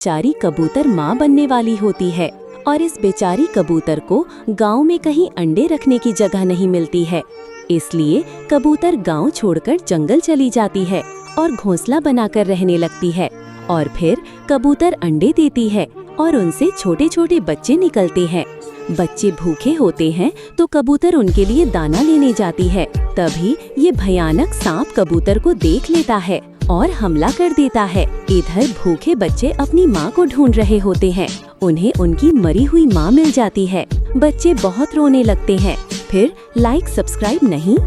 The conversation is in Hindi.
बेचारी कबूतर माँ बनने वाली होती है और इस बेचारी कबूतर को गांव में कहीं अंडे रखने की जगह नहीं मिलती है। इसलिए कबूतर गांव छोड़कर जंगल चली जाती है और घोंसला बनाकर रहने लगती है। और फिर कबूतर अंडे देती है और उनसे छोटे छोटे बच्चे निकलते हैं। बच्चे भूखे होते हैं तो कबूतर उनके लिए दाना लेने जाती है। तभी ये भयानक सांप कबूतर को देख लेता है और हमला कर देता है। इधर भूखे बच्चे अपनी माँ को ढूंढ रहे होते हैं। उन्हें उनकी मरी हुई माँ मिल जाती है। बच्चे बहुत रोने लगते हैं। फिर लाइक सब्सक्राइब नहीं